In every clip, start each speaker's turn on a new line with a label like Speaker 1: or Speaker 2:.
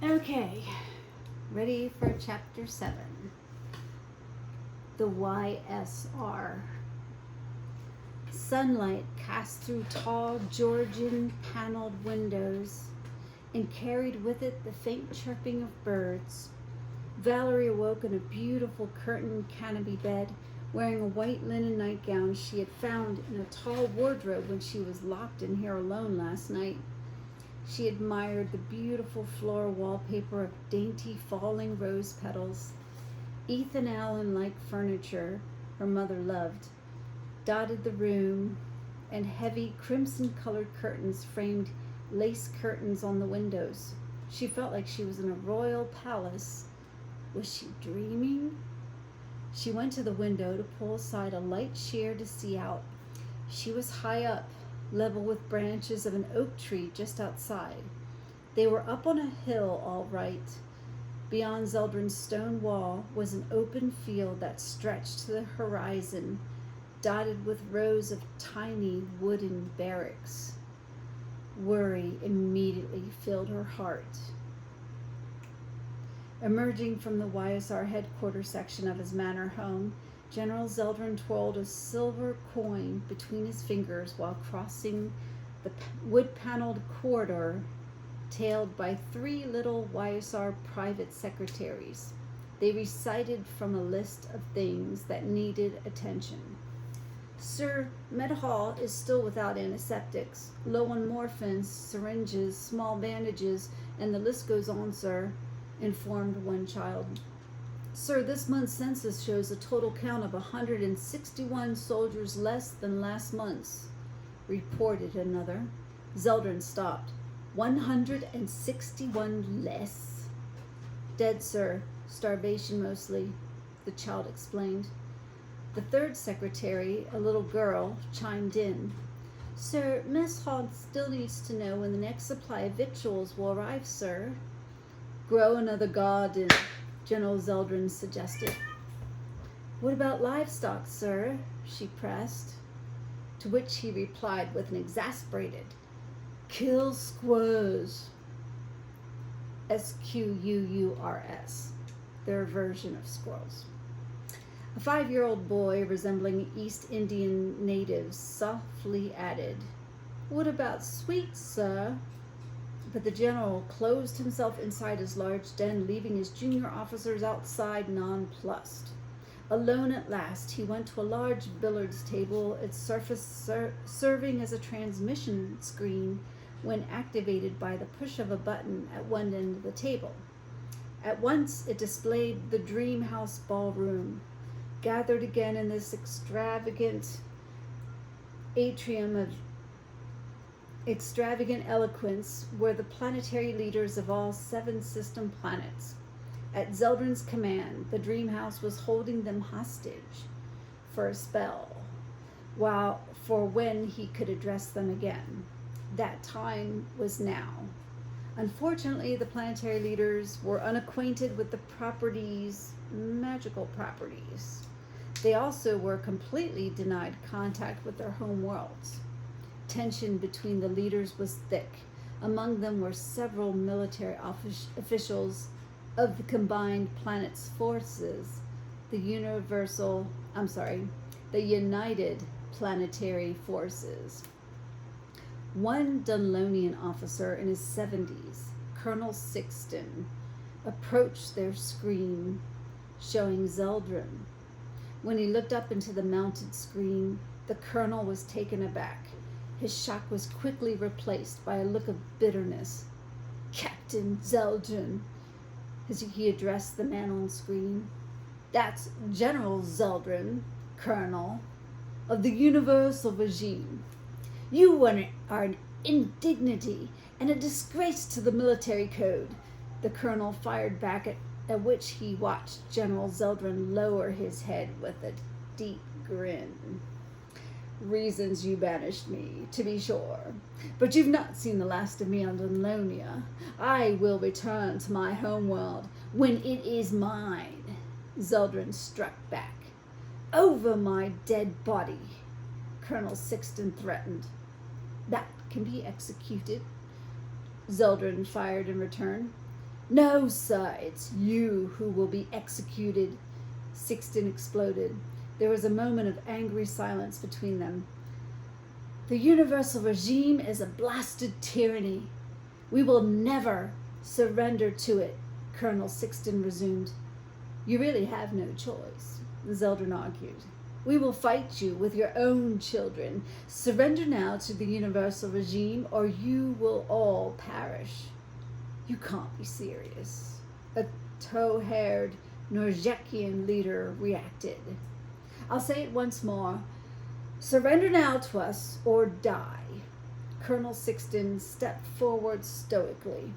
Speaker 1: Okay, ready for chapter 7. The Y.S.R. Sunlight cast through tall Georgian paneled windows and carried with it the faint chirping of birds. Valerie awoke in a beautiful curtained canopy bed, wearing a white linen nightgown she had found in a tall wardrobe when she was locked in here alone last night. She admired the beautiful floral wallpaper of dainty falling rose petals. Ethan Allen-like furniture her mother loved dotted the room, and heavy crimson-colored curtains framed lace curtains on the windows. She felt like she was in a royal palace. Was she dreaming? She went to the window to pull aside a light sheer to see out. She was high up, level with branches of an oak tree just outside. They were up on a hill, all right. Beyond Zeldrin's stone wall was an open field that stretched to the horizon, dotted with rows of tiny wooden barracks. Worry immediately filled her heart. Emerging from the Y.S.R. headquarters section of his manor home, General Zeldrin twirled a silver coin between his fingers while crossing the wood-paneled corridor tailed by 3 little Y.S.R. private secretaries. They recited from a list of things that needed attention. Sir, Med Hall is still without antiseptics, low on morphine, syringes, small bandages, and the list goes on, sir, informed one child. Sir, this month's census shows a total count of 161 soldiers less than last month's, reported another. Zeldrin stopped. 161 less? Dead, sir. Starvation mostly, the child explained. The third secretary, a little girl, chimed in. Sir, Mess Hall still needs to know when the next supply of victuals will arrive, sir. Grow another garden, General Zeldrin suggested. What about livestock, sir? She pressed, to which he replied with an exasperated, kill squirrels. Squurs, their version of squirrels. A 5-year-old boy resembling East Indian natives softly added, What about sweets, sir? But the general closed himself inside his large den, leaving his junior officers outside nonplussed. Alone at last, he went to a large billiards table, its surface serving as a transmission screen when activated by the push of a button at one end of the table. At once, it displayed the Dream House ballroom, gathered again in this extravagant atrium of extravagant eloquence were the planetary leaders of all 7 system planets. At Zeldrin's command, the Dream House was holding them hostage for a spell, for when he could address them again. That time was now. Unfortunately, the planetary leaders were unacquainted with the magical properties. They also were completely denied contact with their home worlds. Tension between the leaders was thick. Among them were several military officials of the combined planet's forces, the United Planetary Forces. One Dunlonian officer in his 70s, Colonel Sixton, approached their screen, showing Zeldrin. When he looked up into the mounted screen, the colonel was taken aback. His shock was quickly replaced by a look of bitterness. Captain Zeldrin, as he addressed the man on screen. That's General Zeldrin, Colonel, of the Universal Regime. You are an indignity and a disgrace to the military code, the colonel fired back, at which he watched General Zeldrin lower his head with a deep grin. Reasons you banished me, to be sure, but you've not seen the last of me on Dunlonia. I will return to my homeworld when it is mine. Zeldrin struck back. Over my dead body, Colonel Sixton threatened. That can be executed. Zeldrin fired in return. No, sir, it's you who will be executed. Sixten exploded. There was a moment of angry silence between them. The universal regime is a blasted tyranny. We will never surrender to it, Colonel Sixten resumed. You really have no choice, Zeldin argued. We will fight you with your own children. Surrender now to the universal regime, or you will all perish. You can't be serious. A tow-haired Norzekian leader reacted. I'll say it once more. Surrender now to us or die. Colonel Sixten stepped forward stoically.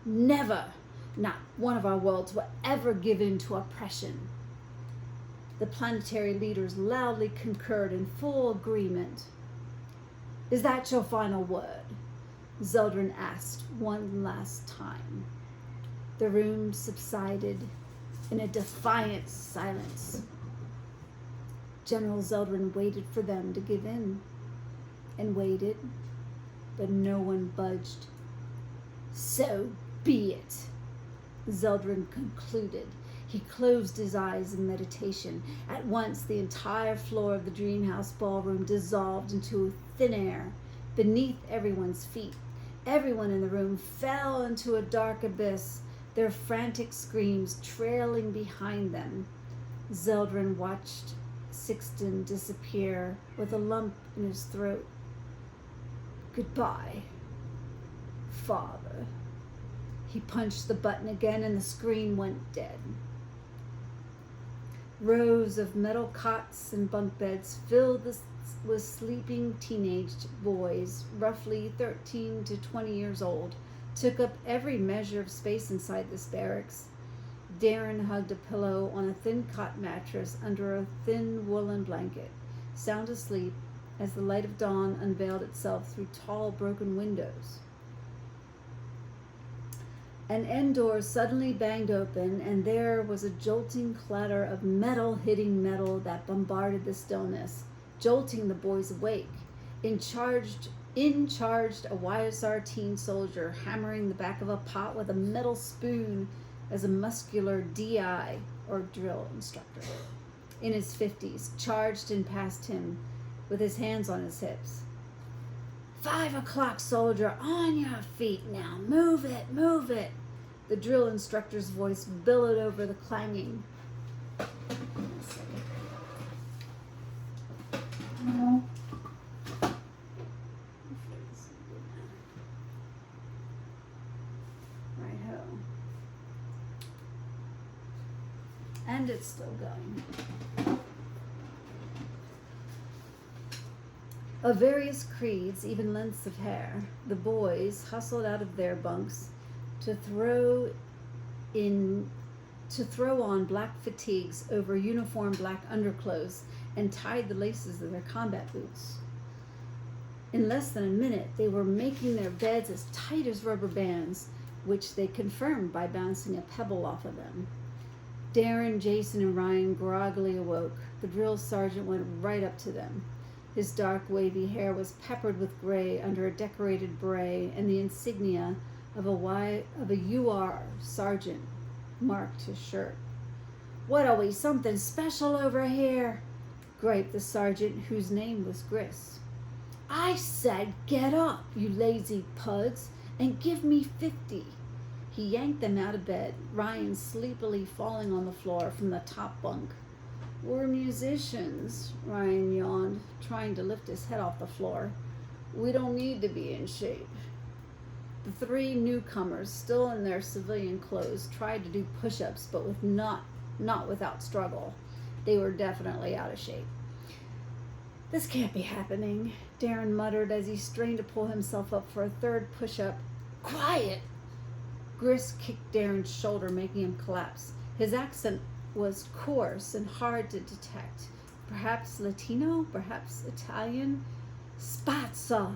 Speaker 1: Never, not one of our worlds, will ever give in to oppression. The planetary leaders loudly concurred in full agreement. Is that your final word? Zeldin asked one last time. The room subsided in a defiant silence. General Zeldin waited for them to give in, and waited, but no one budged. So be it, Zeldin concluded. He closed his eyes in meditation. At once, the entire floor of the Dreamhouse ballroom dissolved into thin air beneath everyone's feet. Everyone in the room fell into a dark abyss, their frantic screams trailing behind them. Zeldin watched Sixten disappear with a lump in his throat. Goodbye, Father. He punched the button again and the screen went dead. Rows of metal cots and bunk beds filled with sleeping teenage boys, roughly 13 to 20 years old, took up every measure of space inside this barracks. Darren hugged a pillow on a thin cot mattress under a thin woolen blanket, sound asleep as the light of dawn unveiled itself through tall broken windows. An end door suddenly banged open, and there was a jolting clatter of metal hitting metal that bombarded the stillness, jolting the boys awake. In charged a Y.S.R. teen soldier, hammering the back of a pot with a metal spoon as a muscular DI, or drill instructor, in his 50s, charged and passed him with his hands on his hips. 5 o'clock, soldier, on your feet now. Move it, move it. The drill instructor's voice billowed over the clanging. Right-ho. And it's still going. Of various creeds, even lengths of hair, the boys hustled out of their bunks to throw on black fatigues over uniform black underclothes and tied the laces of their combat boots. In less than a minute, they were making their beds as tight as rubber bands, which they confirmed by bouncing a pebble off of them. Darren, Jason, and Ryan groggily awoke. The drill sergeant went right up to them. His dark, wavy hair was peppered with gray under a decorated beret, and the insignia of a Y.S.R. sergeant marked his shirt. What are we, something special over here? Griped the sergeant, whose name was Gris. I said get up, you lazy puds, and give me 50. He yanked them out of bed, Ryan sleepily falling on the floor from the top bunk. We're musicians, Ryan yawned, trying to lift his head off the floor. We don't need to be in shape. The 3 newcomers, still in their civilian clothes, tried to do push-ups, but not without struggle. They were definitely out of shape. This can't be happening, Darren muttered as he strained to pull himself up for a 3rd push-up. Quiet! Gris kicked Darren's shoulder, making him collapse. His accent was coarse and hard to detect. Perhaps Latino, perhaps Italian. Spazza,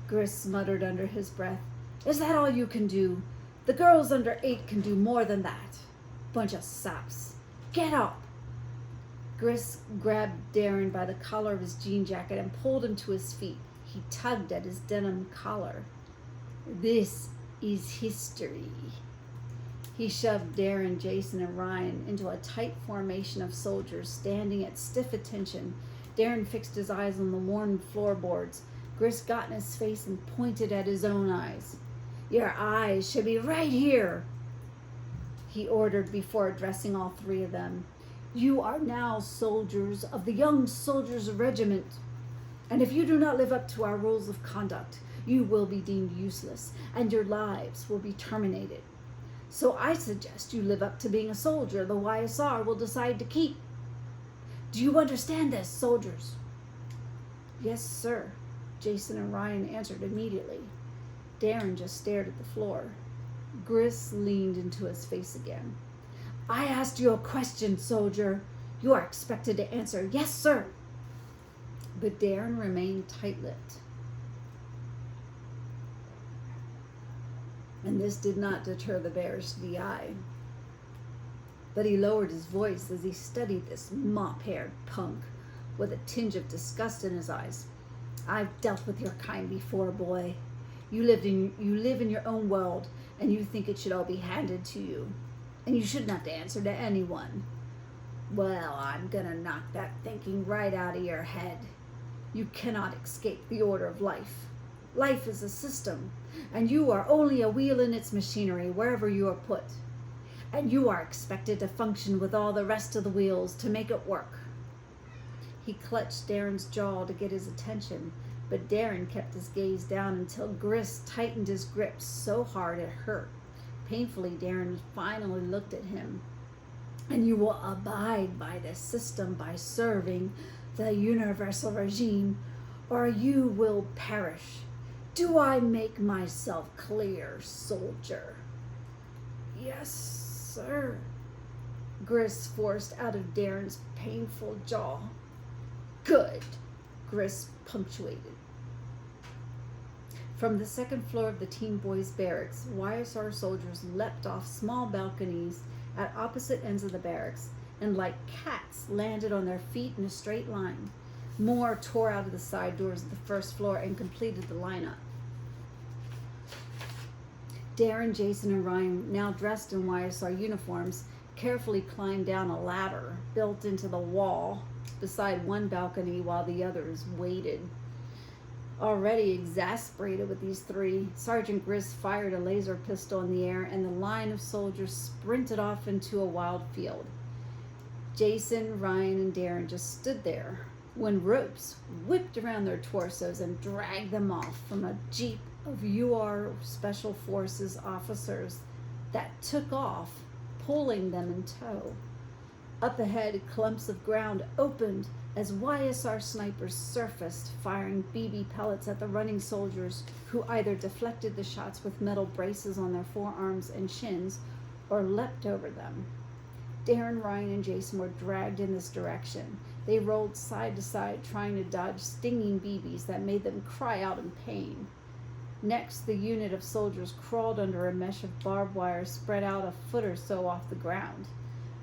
Speaker 1: Gris muttered under his breath. Is that all you can do? The girls under 8 can do more than that. Bunch of sops. Get up! Gris grabbed Darren by the collar of his jean jacket and pulled him to his feet. He tugged at his denim collar. This is history. He shoved Darren, Jason, and Ryan into a tight formation of soldiers standing at stiff attention. Darren fixed his eyes on the worn floorboards. Gris got in his face and pointed at his own eyes. "Your eyes should be right here," he ordered before addressing all three of them. "You are now soldiers of the Young Soldiers Regiment, and if you do not live up to our rules of conduct, you will be deemed useless, and your lives will be terminated. So I suggest you live up to being a soldier the Y.S.R will decide to keep. Do you understand this, soldiers?" "Yes, sir," Jason and Ryan answered immediately. Darren just stared at the floor. Gris leaned into his face again. "I asked you a question, soldier. You are expected to answer, 'Yes, sir.'" But Darren remained tight-lipped. And this did not deter the bear's eye. But he lowered his voice as he studied this mop-haired punk with a tinge of disgust in his eyes. "I've dealt with your kind before, boy. You live in your own world, and you think it should all be handed to you, and you shouldn't have to answer to anyone. Well, I'm gonna knock that thinking right out of your head. You cannot escape the order of life. Life is a system, and you are only a wheel in its machinery wherever you are put. And you are expected to function with all the rest of the wheels to make it work." He clutched Darren's jaw to get his attention, but Darren kept his gaze down until Gris tightened his grip so hard it hurt. Painfully, Darren finally looked at him. "And you will abide by this system by serving the universal regime, or you will perish. Do I make myself clear, soldier?" "Yes, sir," Gris forced out of Darren's painful jaw. "Good," Gris punctuated. From the second floor of the teen boys' barracks, Y.S.R soldiers leapt off small balconies at opposite ends of the barracks and like cats landed on their feet in a straight line. More tore out of the side doors of the first floor and completed the lineup. Darren, Jason, and Ryan, now dressed in Y.S.R uniforms, carefully climbed down a ladder built into the wall beside one balcony while the others waited. Already exasperated with these three, Sergeant Gris fired a laser pistol in the air, and the line of soldiers sprinted off into a wild field. Jason, Ryan, and Darren just stood there when ropes whipped around their torsos and dragged them off from a jeep of Y.S.R Special Forces officers that took off, pulling them in tow. Up ahead, clumps of ground opened as Y.S.R snipers surfaced, firing BB pellets at the running soldiers, who either deflected the shots with metal braces on their forearms and shins or leapt over them. Darren, Ryan, and Jason were dragged in this direction. They rolled side to side, trying to dodge stinging BBs that made them cry out in pain. Next, the unit of soldiers crawled under a mesh of barbed wire spread out a foot or so off the ground.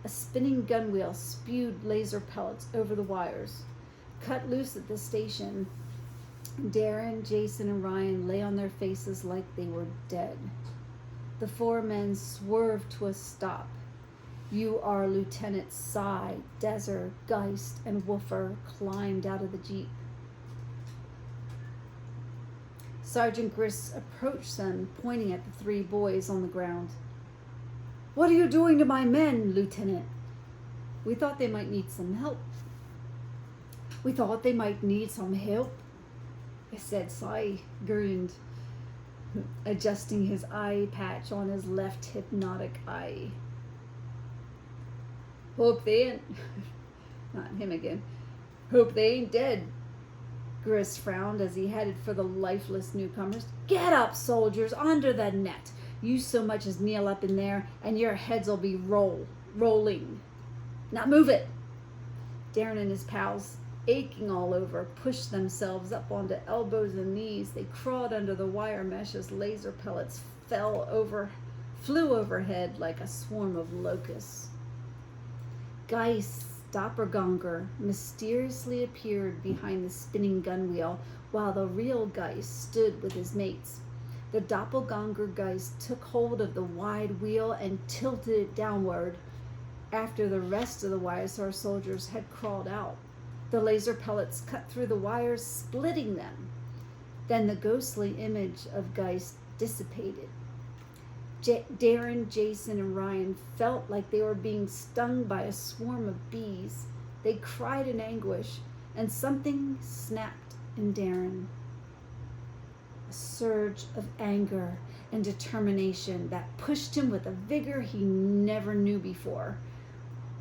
Speaker 1: A spinning gunwheel spewed laser pellets over the wires. Cut loose at the station, Darren, Jason, and Ryan lay on their faces like they were dead. The four men swerved to a stop. Y.S.R Lieutenants Sy, Desert, Geist, and Woofer climbed out of the jeep. Sergeant Gris approached them, pointing at the three boys on the ground. "What are you doing to my men, Lieutenant?" "We thought they might need some help." "We thought they might need some help," said Sy, grinned, adjusting his eye patch on his left hypnotic eye. "Hope they ain't," not him again, "hope they ain't dead." Gris frowned as he headed for the lifeless newcomers. "Get up, soldiers, under the net. You so much as kneel up in there, and your heads'll be rolling. Now move it." Darren and his pals, aching all over, pushed themselves up onto elbows and knees. They crawled under the wire mesh as laser pellets flew overhead like a swarm of locusts. Geist's doppelganger mysteriously appeared behind the spinning gunwheel, while the real Geist stood with his mates. The doppelganger Geist took hold of the wide wheel and tilted it downward after the rest of the Y.S.R. soldiers had crawled out. The laser pellets cut through the wires, splitting them. Then the ghostly image of Geist dissipated. Darren, Jason, and Ryan felt like they were being stung by a swarm of bees. They cried in anguish, and something snapped in Darren. A surge of anger and determination that pushed him with a vigor he never knew before.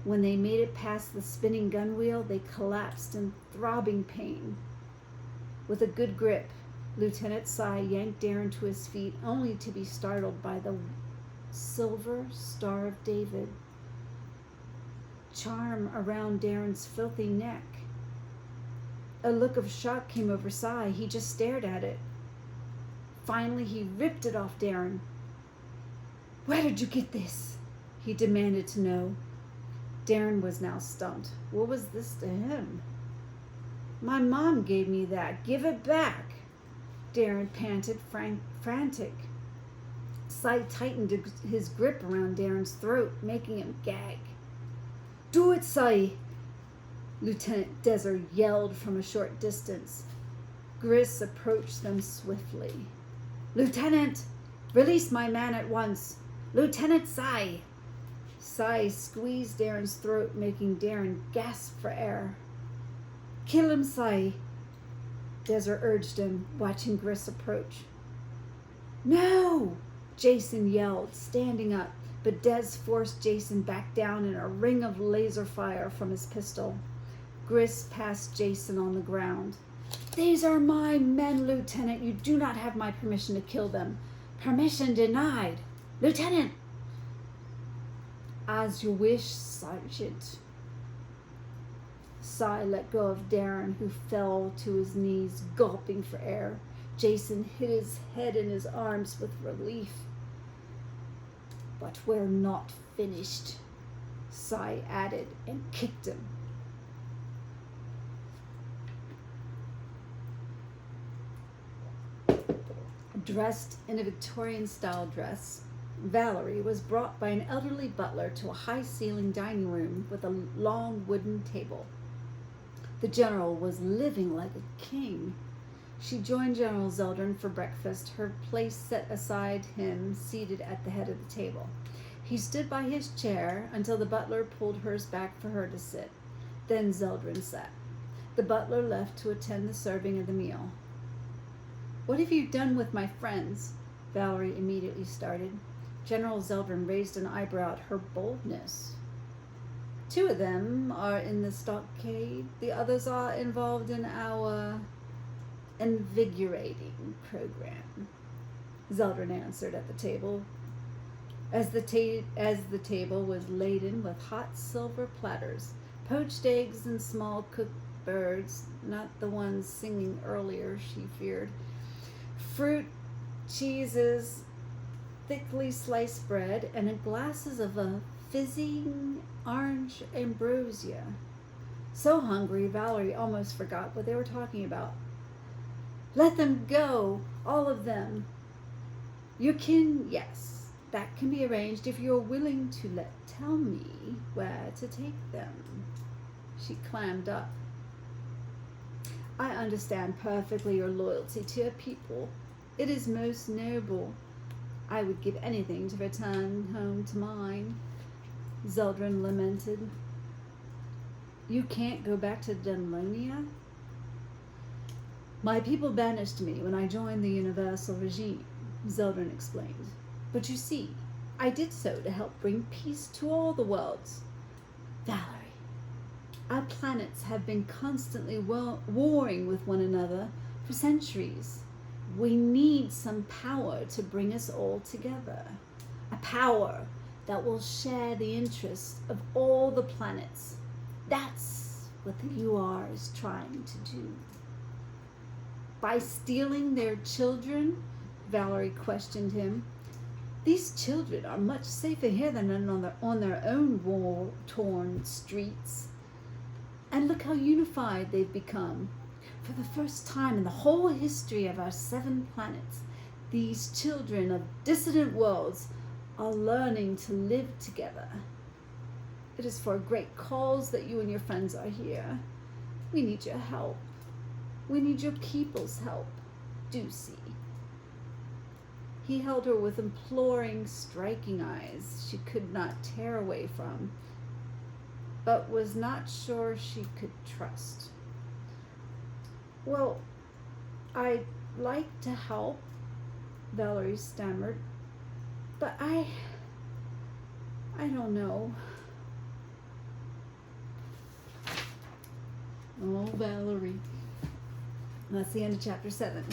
Speaker 1: When they made it past the spinning gun wheel, they collapsed in throbbing pain. With a good grip, Lieutenant Cy yanked Darren to his feet, only to be startled by the silver Star of David charm around Darren's filthy neck. A look of shock came over Cy. He just stared at it. Finally, he ripped it off Darren. "Where did you get this?" he demanded to know. Darren was now stumped. What was this to him? "My mom gave me that. Give it back," Darren panted, frantic. Cy tightened his grip around Darren's throat, making him gag. "Do it, Cy!" Lieutenant Desert yelled from a short distance. Gris approached them swiftly. "Lieutenant, release my man at once. Lieutenant Cy!" Cy squeezed Darren's throat, making Darren gasp for air. "Kill him, Cy," Desert urged him, watching Gris approach. "No!" Jason yelled, standing up, but Des forced Jason back down in a ring of laser fire from his pistol. Gris passed Jason on the ground. "These are my men, Lieutenant. You do not have my permission to kill them. Permission denied. Lieutenant!" "As you wish, Sergeant." Cy let go of Darren, who fell to his knees, gulping for air. Jason hid his head in his arms with relief. "But we're not finished," Cy added, and kicked him. Dressed in a Victorian-style dress, Valerie was brought by an elderly butler to a high-ceilinged dining room with a long wooden table. The general was living like a king. She joined General Zeldrin for breakfast, her place set aside him, seated at the head of the table. He stood by his chair until the butler pulled hers back for her to sit. Then Zeldrin sat. The butler left to attend the serving of the meal. "What have you done with my friends?" Valerie immediately started. General Zeldrin raised an eyebrow at her boldness. "2 of them are in the stockade. The others are involved in our invigorating program," Zeldrin answered at the table, as the table was laden with hot silver platters, poached eggs and small cooked birds, not the ones singing earlier, she feared, fruit, cheeses, thickly sliced bread, and glasses of a fizzing orange ambrosia. So hungry, Valerie almost forgot what they were talking about. "Let them go, all of them." "You can, yes, that can be arranged if you're willing to tell me where to take them." She clammed up. "I understand perfectly your loyalty to your people. It is most noble. I would give anything to return home to mine," Zeldrin lamented. "You can't go back to Dunlonia?" "My people banished me when I joined the Universal Regime," Zeldrin explained. "But you see, I did so to help bring peace to all the worlds. Valerie, our planets have been constantly warring with one another for centuries. We need some power to bring us all together. A power that will share the interests of all the planets. That's what the Y.S.R is trying to do." "By stealing their children?" Valerie questioned him. "These children are much safer here than on their own war-torn streets. And look how unified they've become. For the first time in the whole history of our 7 planets, These children of dissident worlds are learning to live together. It is for a great cause that you and your friends are here. We need your help. We need your people's help. Do see. He held her with imploring, striking eyes she could not tear away from, but was not sure she could trust. Well, I'd like to help, Valerie stammered, but I don't know. Oh, Valerie. That's the end of chapter 7.